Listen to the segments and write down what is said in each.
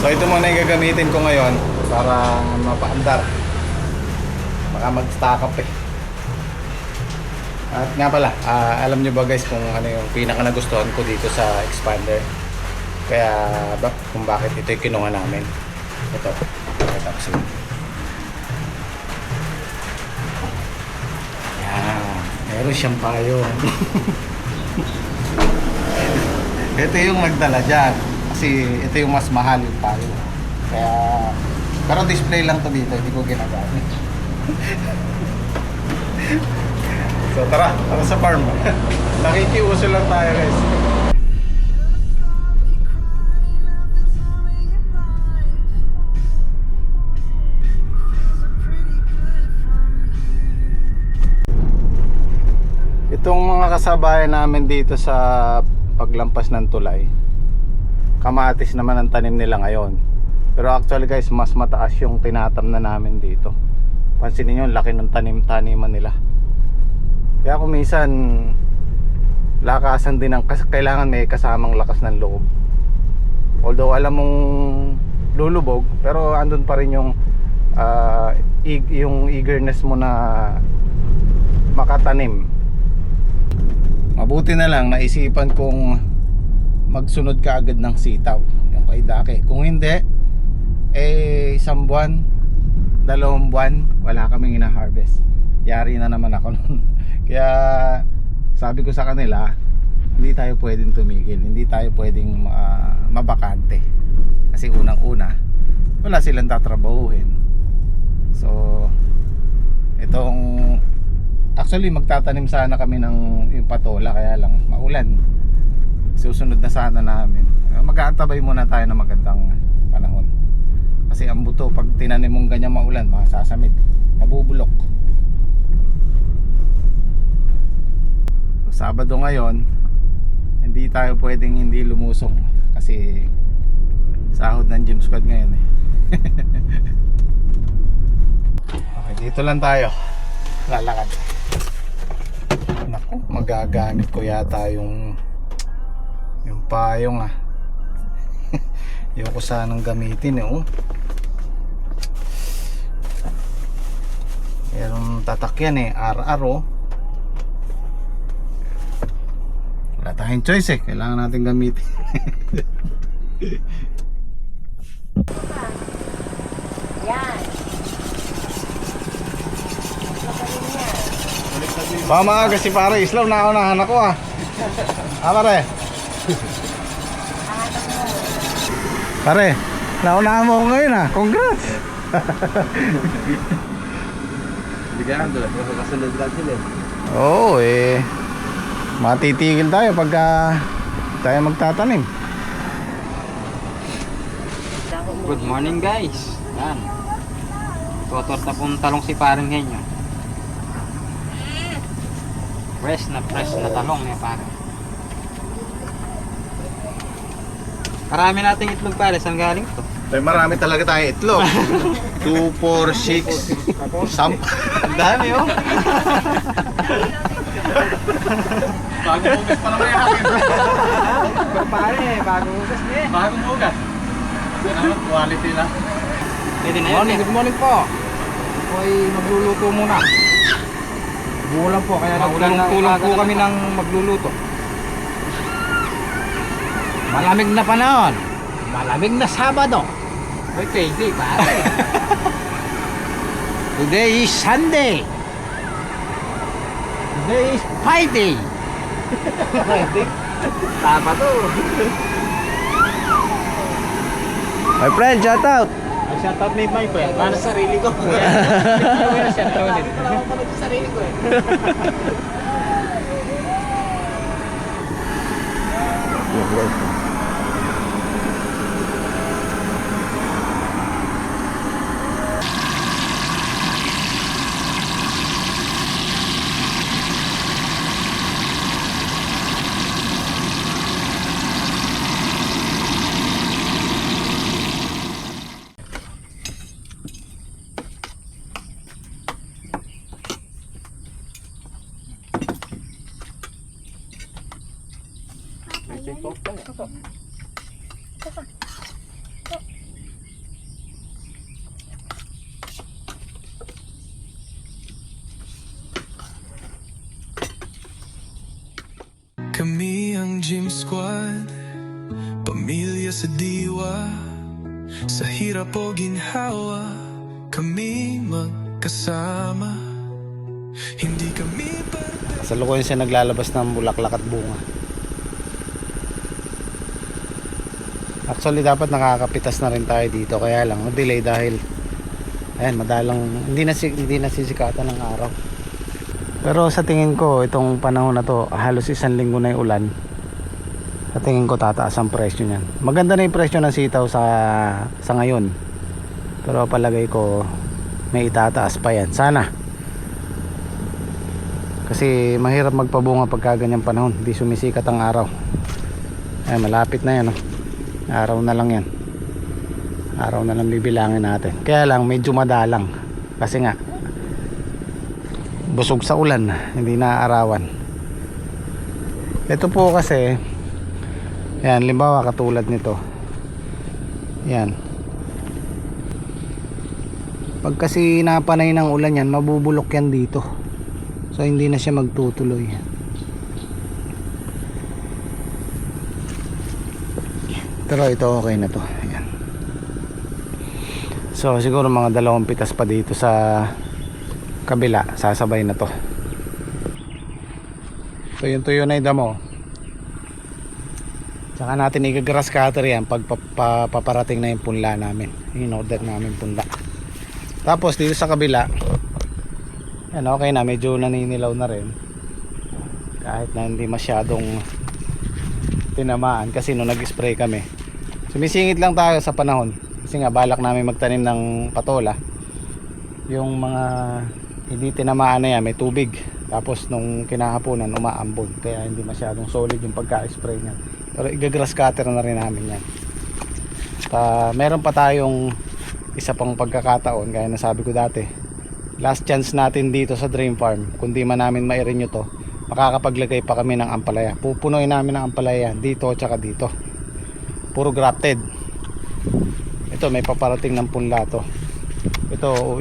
So ito muna yung gagamitin ko ngayon para mapaandar. Baka mag-stack up eh. At nga pala, alam nyo ba guys kung ano yung pinaka nagustuhan ko dito sa expander? Kaya kung bakit ito yung kinuha namin. Ito. Tapos yan. Meron siyang payong. Ito yung nagdala dyan. Kasi ito yung mas mahal yung payong. Kaya, pero display lang to dito. Hindi ko ginagamit. So tara sa farm. Nakikiuso lang tayo guys. Itong mga kasabayan namin dito sa paglampas ng tulay, kamatis naman ang tanim nila ngayon. Pero actually guys, mas mataas yung tinatam na namin dito. Pansinin nyo, laki ng taniman nila. Kaya kung minsan lakasan din kailangan may kasamang lakas ng loob. Although alam mong lulubog, pero andun pa rin yung yung eagerness mo na makatanim. Mabuti na lang naisipan kong magsunod ka agad ng sitaw, yung kay Dake. Kung hindi, isang buwan, 2 buwan wala kaming ina-harvest. Yari na naman ako nun. Kaya sabi ko sa kanila, hindi tayo pwedeng tumigil, hindi tayo pwedeng mabakante. Kasi unang-una, wala silang tatrabahuhin. So itong actually magtatanim sana kami ng yung patola, kaya lang maulan. Susunod na sana namin. Mag-aantabay muna tayo ng magandang panahon. Kasi ang buto pag tinanim mong ganyan maulan, masasamid, mabubulok. Sabado ngayon, hindi tayo pwedeng hindi lumusong kasi sahod ng gym squad ngayon eh. Okay, dito lang tayo lalakad. Naku, magagamit ko yata yung payong ayoko sanang gamitin eh. Merong tatakyan eh, RR oh. Wala tayong choice eh, kailangan natin gamitin. Yan. Maaga si pare, Islaw na unahan ako pare. Pare, naunahan mo ako ngayon congrats. Bigyan doon, kasunod lang sila. Oo matitigil tayo pagka tayo magtatanim. Good morning guys. Yan. Tutorta pong talong si paring Henyo. Fresh na talong niya pare. Marami nating itlog pare. Saan galing to? Marami talaga tayo itlog. 2, 4, 6 10. Ang dami oh. Bagong hugas pa naman yung akin. Pare, bagong hugas niya. Bagong hugas. Quality na. Pwede na yun. Good morning po. Ako ay magluluto muna. Bulan po, kaya nagtulong po kami ng magluluto. Malamig na panahon. Malamig na Sabado. Ay, crazy pare. Today is Sunday. Today is Friday. Tama to. My friend, shout out. Shout out ni my friend. Para sa sarili ko. Shout out din. Wala ko pala sa sarili ko eh. pamilya sa diwa, sa hirap o ginhawa, kami magkasama. Hindi kami Sa lukuyan siya naglalabas ng bulaklak at bunga. Actually dapat nakakapitas na rin tayo dito, kaya lang delay dahil ayan, madalang hindi nasisikatan ng araw. Pero sa tingin ko itong panahon na to, halos 1 linggo na yung ulan. Sa tingin ko tataas ang presyo niyan. Maganda na yung presyo ng sitaw sa ngayon. Pero palagay ko may itataas pa yan. Sana. Kasi mahirap magpabunga pagka ganyang panahon, hindi sumisikat ang araw. Ay, malapit na yan, oh. Araw na lang yan. Araw na lang bibilangin natin. Kaya lang medyo madalang. Kasi nga busog sa ulan, hindi na arawan. Ito po kasi yan, limbawa katulad nito. Yan. Pag kasi napanay ng ulan yan, mabubulok yan dito. So hindi na siya magtutuloy. Pero ito okay na to. Ayan. So siguro mga 2 pitas pa dito sa kabila, sasabay na to. Tuyo na yung damo. Saka natin i-grass cutter yan pag paparating na yung punla namin. In-order namin punla. Tapos dito sa kabila, yan, okay na, medyo naninilaw na rin. Kahit na hindi masyadong tinamaan kasi nung nag-spray kami. Sumisingit lang tayo sa panahon. Kasi nga balak namin magtanim ng patola. Yung mga hindi tinamaan na yan, may tubig. Tapos nung kinahaponan, umaambon. Kaya hindi masyadong solid yung pagka-spray niya. Pero i-grass cutter na rin namin yan. Meron pa tayong isa pang pagkakataon, gaya na sabi ko dati. Last chance natin dito sa Dream Farm. Kung di man namin ma-renew to, makakapaglagay pa kami ng ampalaya. Pupunuin namin ng ampalaya dito tsaka dito. Puro grafted. Ito may paparating ng punla to. Ito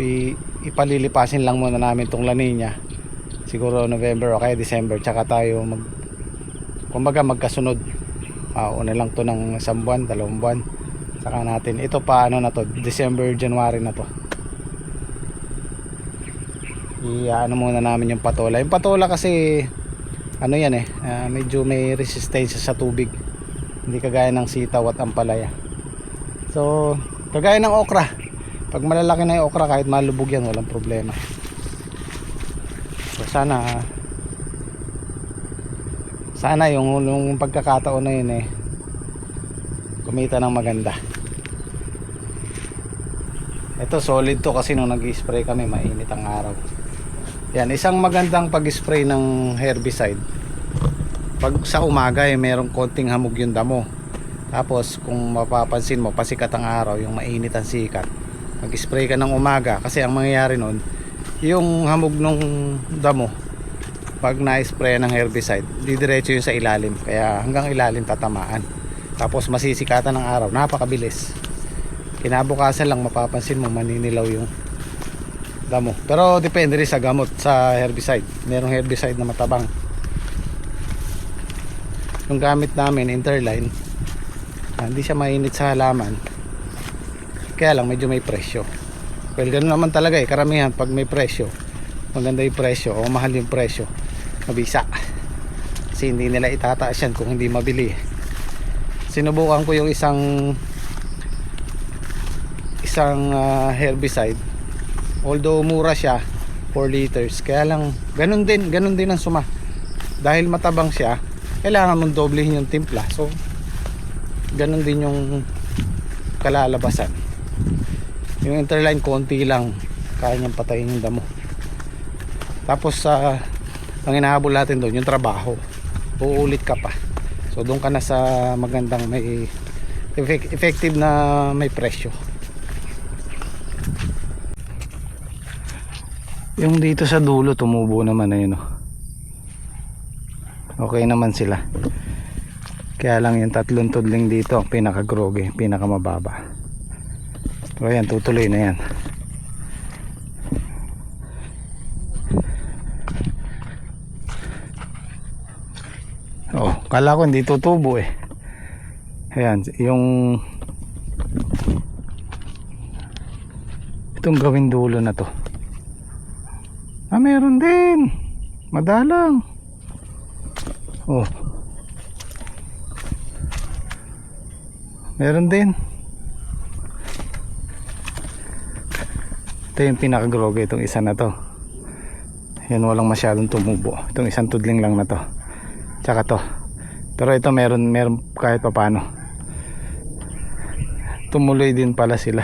ipalilipasin lang muna namin tong La Nina. Siguro November o kaya December, tsaka tayo kumbaga magkasunod. Una lang to ng 1 buwan, 2 buwan. Saka natin ito pa ano na to, December, January na to. Ano muna namin yung patola. Yung patola kasi ano yan medyo may resistensya sa tubig. Hindi kagaya ng sitaw at ampalaya. So kagaya ng okra, pag malalaki na yung okra, kahit malubog yan, walang problema. So sana yung pagkakataon na yun kumita ng maganda. Ito solid to kasi nung nag-spray kami, mainit ang araw. Yan, isang magandang pag-spray ng herbicide. Pag sa umaga merong konting hamog yung damo. Tapos kung mapapansin mo, pasikat ang araw, yung mainit ang sikat. Mag-spray ka ng umaga kasi ang mangyayari nun, yung hamog ng damo, pag na-spray ng herbicide, didiretso yun sa ilalim. Kaya hanggang ilalim tatamaan. Tapos masisikatan ng araw, napakabilis. Kinabukasan lang mapapansin mo maninilaw yung damo. Pero depende rin sa gamot, sa herbicide. Merong herbicide na matabang. Yung gamit namin, Interline, hindi siya mainit sa halaman. Kaya lang medyo may presyo. Well, ganoon naman talaga karamihan pag may presyo, maganda yung presyo o mahal yung presyo, mabisa. Kasi hindi nila itataas yan kung hindi mabili. Sinubukan ko yung isang herbicide, although mura siya, 4 liters, kaya lang ganun din ang suma. Dahil matabang siya, kailangan mong doblehin yung timpla. So ganun din yung kalalabasan. Yung Interline konti lang, kaya niyang patayin yung damo. Tapos ang hinahabol natin doon yung trabaho, uulit ka pa. So doon ka na sa magandang may effective na may presyo. Yung dito sa dulo tumubo naman na yun. Okay naman sila. Kaya lang yung 3 tudling dito ang pinaka-groge, pinaka-mababa. Pero yan, tutuloy na yan. Oh, kala ko hindi tutubo Ayan, yung itong gawing dulo na to. Meron din. Madalang. Oh. Meron din. Ito yung pinakagroge, itong isa na to. Yan, walang masyadong tumubo. Itong isang tudling lang na to. Tsaka to. Pero ito meron kahit pa paano. Tumuloy din pala sila.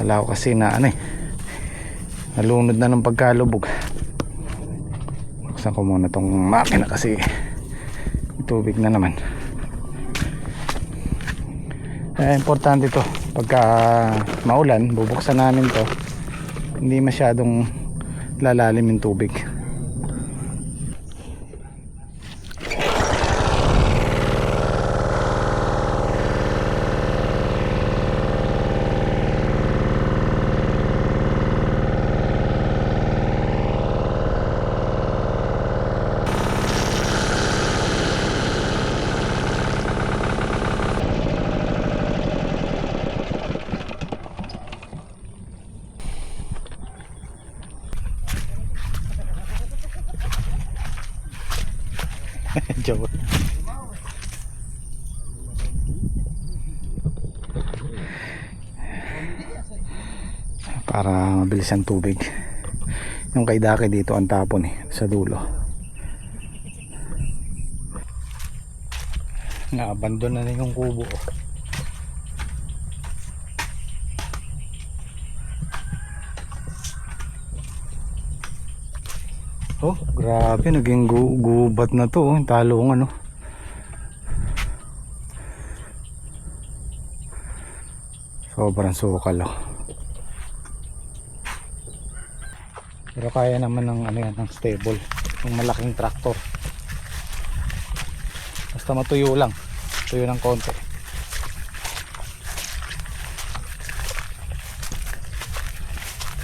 Wala ko kasi na nalunod na ng pagkalubog. Buksan ko muna tong makina kasi tubig na naman. Importante to pagka maulan, bubuksan namin to, hindi masyadong lalalim yung tubig. Joke. Para mabilis ang tubig. Yung kay Dake dito ang tapon sa dulo. Na-abandon na yung kubo. Oh, grabe, naging gubat na to, yung talong sobrang sukal pero kaya naman ng stable, ng malaking tractor, basta matuyo lang, tuyo ng konti.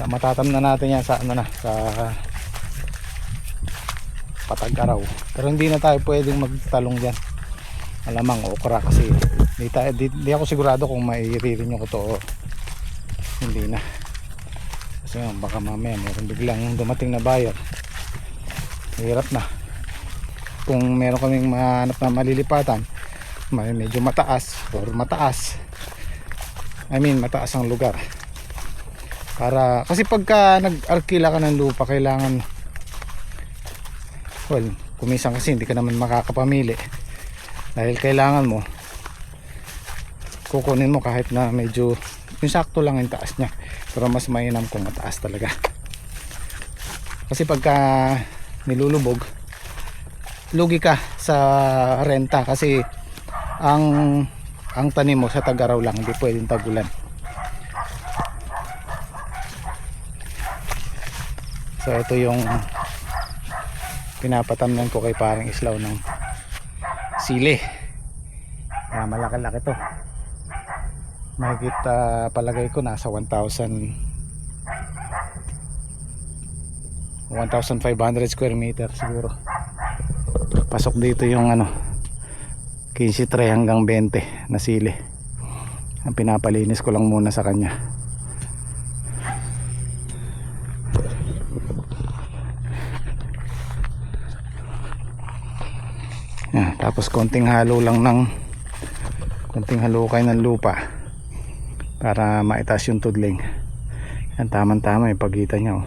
Matatam na natin yan sa sa Patag-Araw, pero hindi na tayo pwedeng magtalong dyan, malamang okra kasi di ako sigurado kung mairirinyo ko to o hindi na, kasi baka mamaya meron biglang dumating na buyer, hirap na. Kung meron kaming mahanap na malilipatan, medyo mataas or mataas, mataas ang lugar, para kasi pagka nag-arkila ka ng lupa, kailangan kumisan kasi hindi ka naman makakapamili, dahil kailangan mo kukunin mo kahit na medyo yung sakto lang yung taas nya, pero mas mainam kung mataas talaga, kasi pagka nilulubog lugi ka sa renta, kasi ang tanim mo sa tag-araw lang, hindi pwedeng tagulan. So ito yung pinapatamnan ko kay parang Islaw ng sili. Malaki-laki to, mahigit palagay ko nasa 1,500 square meter siguro. Pasok dito yung 15 hanggang 20 na sili. Ang pinapalinis ko lang muna sa kanya. Tapos konting halo lang konting halukay ng lupa para maitaas yung tudling. Yan, tamang-tama yung pagitan niya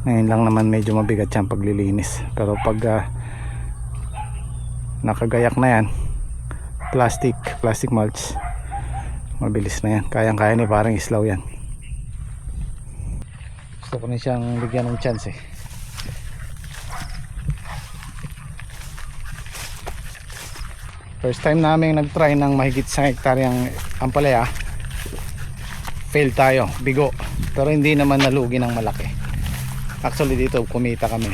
Ngayon lang naman medyo mabigat siyang paglilinis, pero pag nakagayak na yan, plastic mulch, mabilis na yan, kayang-kaya ni parang Islaw yan. Gusto ko na siyang bigyan ng chance First time namin nag-try ng mahigit sa hektaryang ampalaya, fail tayo, bigo, pero hindi naman nalugi ng malaki. Actually dito kumita kami,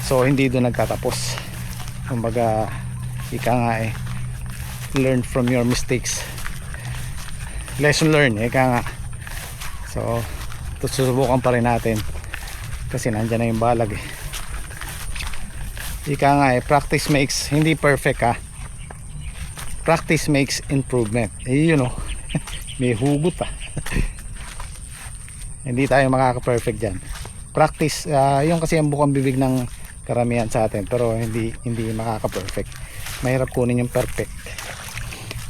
so hindi doon nagtatapos. Kumbaga ika nga learn from your mistakes, lesson learned, ika nga. So susubukan pa rin natin kasi nandyan na yung balag eh. Ika nga eh, practice makes, hindi perfect ha, practice makes improvement eh, you know. May hugot pa. Hindi tayo makaka-perfect dyan. Practice, yung kasi ang bukang bibig ng karamihan sa atin, pero hindi makaka-perfect. Mahirap kunin yung perfect.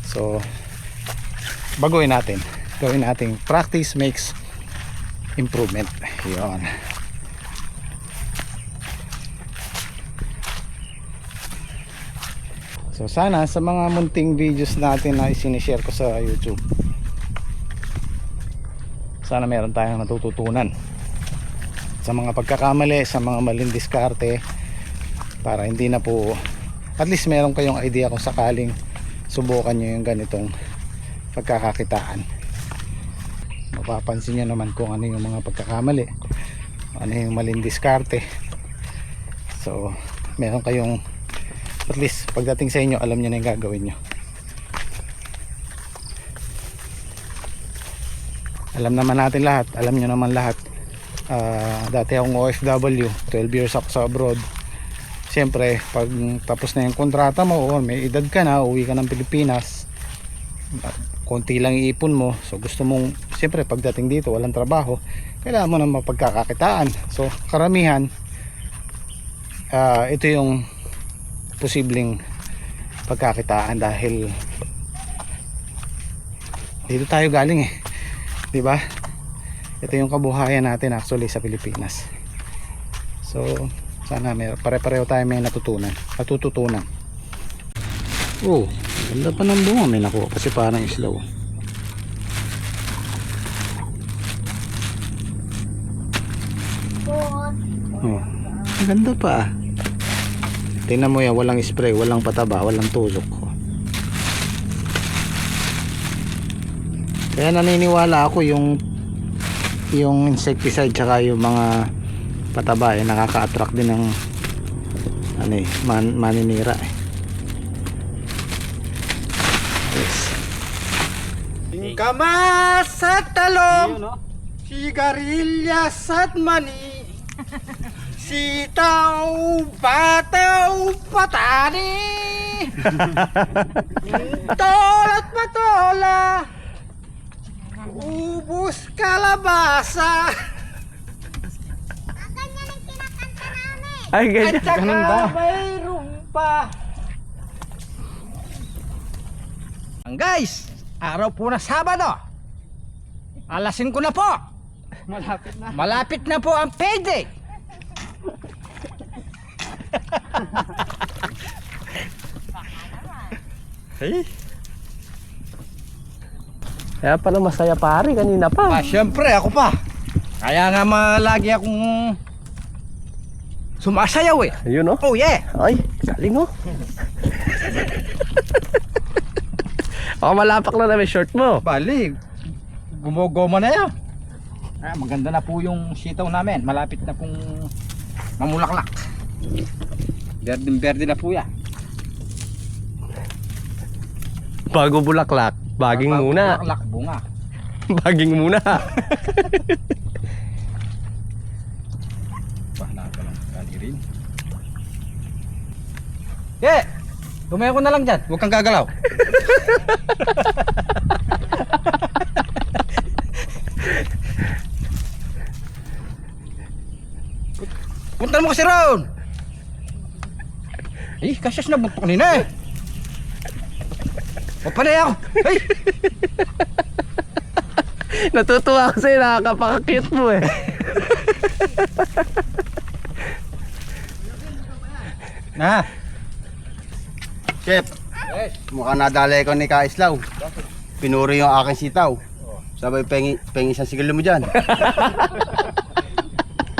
So baguhin natin, gawin natin practice makes improvement. Yun. So sana sa mga munting videos natin na isinishare ko sa YouTube, sana meron tayong natututunan sa mga pagkakamali, sa mga maling diskarte, para hindi na po, at least meron kayong idea kung sakaling subukan nyo yung ganitong pagkakakitaan. Mapapansin nyo naman kung ano yung mga pagkakamali, ano yung maling diskarte. So meron kayong, at least pagdating sa inyo, alam nyo na yung gagawin nyo. Alam naman natin lahat, alam nyo naman lahat. Dati akong OFW, 12 years ako sa abroad. Siyempre pag tapos na yung kontrata mo o may edad ka na, uwi ka ng Pilipinas, konti lang iipon mo, so gusto mong, siyempre pagdating dito walang trabaho, kailangan mo na mapagkakakitaan. So karamihan, ito yung posibleng pagkakitaan dahil dito tayo galing eh, di ba? Ito yung kabuhayan natin actually sa Pilipinas. So sana pare-pareho tayo may natutunan. Oh, ganda pa ng bunga, may nakuha kasi parang islaw. Oh, ang ganda pa. Tingnan mo yan, walang spray, walang pataba, walang tusok. Kaya naniniwala ako yung insecticide tsaka yung mga pataba eh, nakaka-attract din ng ano eh, maninira eh. Yes. Kamas at talong, sigarilyas at mani, sitaw, bataw, patani, tol at patola, ubus kalabasa. Ay, ganyan. At saka Ganun ba? mayroon pa. Ang guys, araw po na Sabado. Alas 5 na po. Malapit na po ang payday. Hey. Kaya pala masaya pare kanina pa. Syempre ako pa. Kaya nga lagi akong sumasayaw eh. Ayun oh. Oh yeah. Ay, galing oh. Baka malapak na namin short mo. Bali, gumogoma na yan. Maganda na po yung sitaw namin. Malapit na pong mamulaklak. Berde na po yan. Bago bulaklak, baging Bago muna. Bulaklak, bunga. Baging muna. Bahala ka lang, gali rin. Tumayo ko na lang dyan. Huwag kang gagalaw. Punta mo kasi Ron. Eh, kasyas na bukto kanina eh. Papanay ako. Ay! Natutuwa kasi nakakapaka-cute mo eh. Na. Chef, mukhang nadalay ko ni Kaislaw. Pinuri yung aking sitaw. Sabay pengi isang sigilo mo dyan.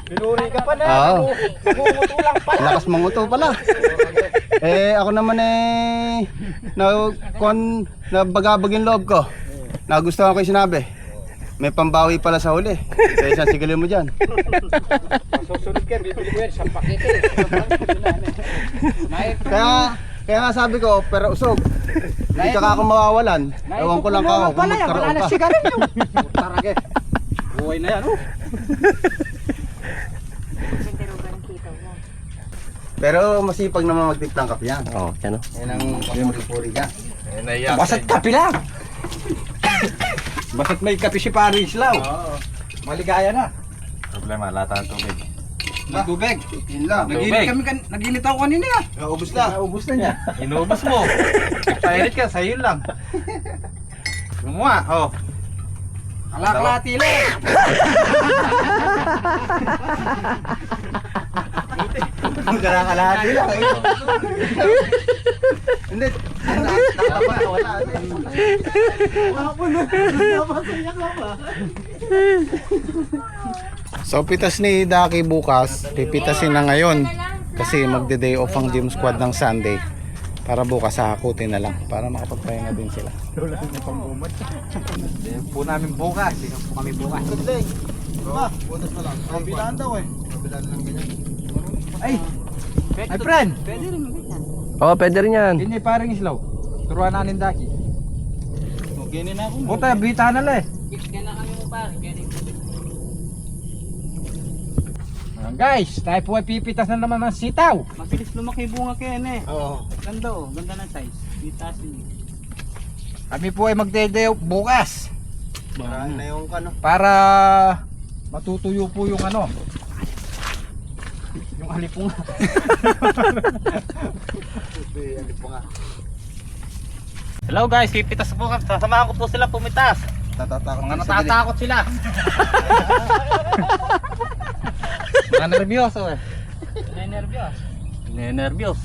Pinuri ka pa na. Oo. Nangunguto lang pa. Lakas manguto pala. Ako naman nabagabag yung loob ko. Nagustuhan ko yung sinabi. May pambawi pala sa huli. Kaya isang sigilo mo dyan. Susunod ka, bibili ko yan, isang pakete. Kaya nga sabi ko, pero usog. Hindi ka ako mawawalan. Ewan ko lang ako kung magkaroon Wala na pa. sigarilyo. Tarage. Buhay na yan oh. Pero masipag naman magtimplang kape yan. Oo, yan o. Yan ang pamuri-puri niya. Basta't kape lang. Basta't may kape si Paris Lao. Maligaya na. Problema, lata ng tubig. May tubig. Yun lang. Naginit ako kanina. Naubos na. Naubos na niya. Inubos mo. Pairit ka, sa'yo lang. Gumawa, oh. Alaklati lang. Kalakalahati lang. Hindi. Wala. So pitas ni Daki bukas, pipitasin na ngayon kasi magde-day off ang gym squad ng Sunday. Para bukas hakutin na lang para makapagpahinga din sila. Po namin bukas. Hindi po kami bukas. Butas na lang. Kabilaan daw eh. Kabilaan lang ganyan. Ay! My friend! Oo, pwede rin yan. Hindi parang islaw. Turuan nanin Daki. Okay na ako. Buta, bita na le. Kaya na kami mo pare. Guys, tayo po ay pipitas na naman ng sitaw. Mabilis lumaki yung bunga Ken eh. Oo. Ganda oh, ganda ng size. Itasin. Kami po ay magdede bukas Marami na yung kano. para matutuyo po yung ano. Yung halipunga. Hello guys, pipitas po kami. Sasamahan ko po sila pumitas. Tatatakot. Mga natatakot sila. Mga nervyoso eh. Nervyos.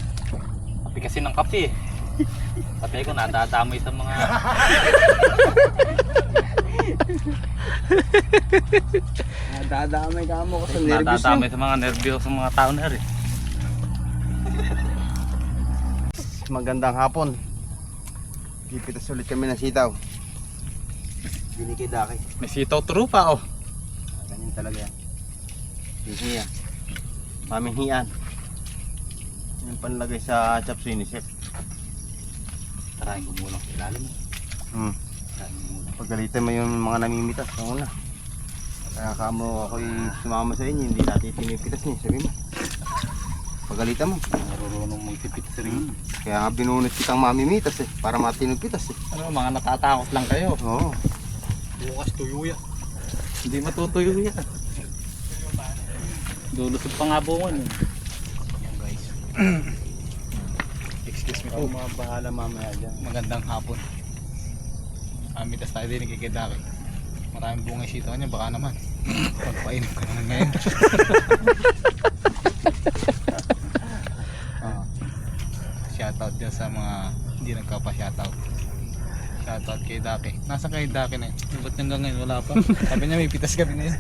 Kapi kasi ng kape. Pati ko nadadamay sa mga Nadadamay ka mo kasi nervous yun. nadadamay sa mga nervyos sa mga tao na rin. Magandang hapon. Pipitas ulit kami ng sitaw. Binigay Daki. May sitaw trupa oh. Ganyan talaga yan. Hihiyan. Paminghian. Yung panlagay sa chop suey ni Chef. Tarahin ko muna sa ilalim. Tarahin ko muna. Pagalitan mo yung mga namimitas. Ang una. Kaya kamo ako'y sumama sa inyo. Hindi natin pinipitas niya. Sabi mo. Pagalitan mo. Marunong magtipitas rin. Kaya nga binunot kitang mamimitas eh. Para matinipitas eh. Ano, mga natatakot lang kayo. Oo. Bukas tuyo yan. Hindi matutuyo yan. Dulusog pa nga bungan eh. Excuse me Ako po. mga bahala mamaya dyan. Magandang hapon. Mitas tayo din kay Daki. Maraming bunga yung sitaw niya, baka naman. Pagpainom ka naman ngayon. Shoutout dyan sa mga hindi nagkapa-shoutout. Shoutout kay Daki. Nasaan kay Daki na yun? Ba't hanggang ngayon wala pa? Sabi niya may pitas kami ngayon.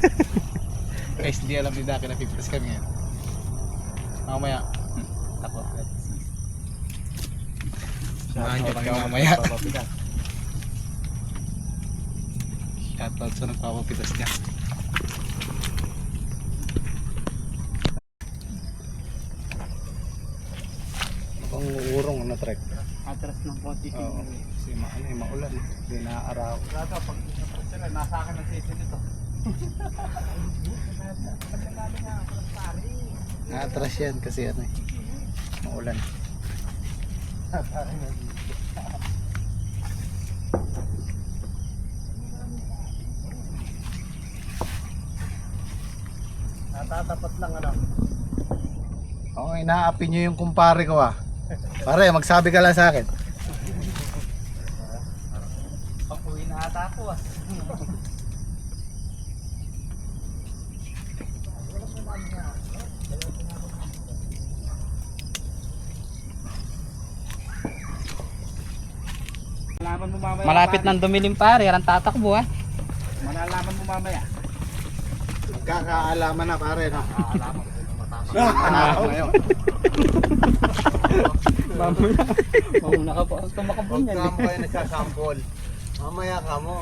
Guys, hindi alam ni Daki na pipitas kami ngayon. Mamaya. Takot. Samahan niyo kami mamaya. Shoutout sa nagpapapitas niya. Ang urong na trek. Atras ng konti. Oo. Kasi maulan. Hindi naaaraw. Pag sila, nasa akin ang sisi nito. Naatras yan kasi ano eh. Maulan. Natatapat lang ano. Oo, inaapi nyo yung kumpare ko ah. Pare, magsabi ka lang sa akin. Papuwi na ata ako ah. Malaman mo mamaya. Malapit nang dumilim pare, ang tatakbo ah. Malalaman mo mamaya. Magkakaalaman na pare no? Mauna ka pa, tumakabon Huwag yan. ka mo kayo nagsasampol. Mamaya ka mo.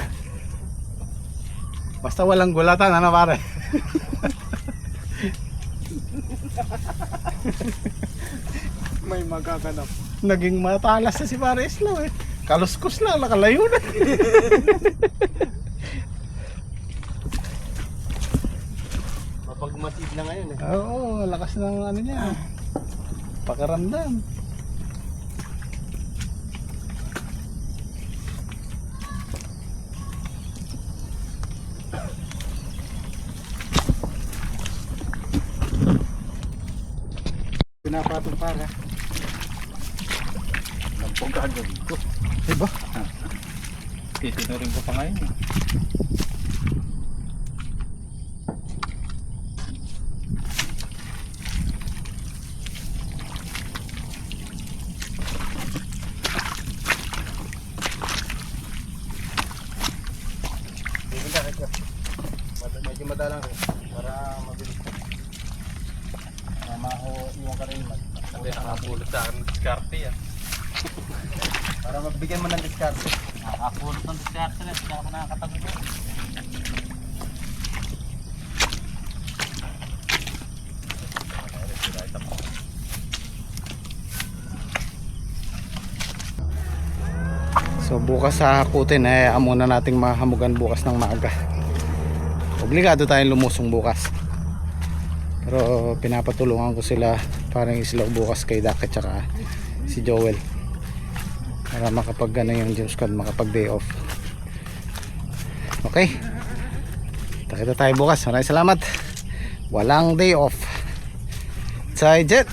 Basta walang gulatan ano pare? May magaganap. Naging matalas na si pare Islaw eh. Kaluskos lang, nakalayo na. Mapagmasid na ngayon eh. Oo, lakas ng ano niya. Pakaramdam. Pinapatong para. Lampog gagawin ko. Diba? Titinurin ko pa ngayon. Medyo madalang rin para mabilis. Iwan ka rin Sabi nakapulot sa akin ng diskarte yan. para mabigyan mo ng discard. Nakapulot ng diskarte na. Hindi ako nakakatabi ko. So bukas sa Hakutin muna nating mahamugan bukas ng maaga. Obligado tayong lumusong bukas. Pero pinapatulungan ko sila parang islaw bukas kay Dakit tsaka si Joel. Para makapag yung James Cod makapag day off. Okay. Takita tayo bukas. Maraming salamat. Walang day off. Sai Jet.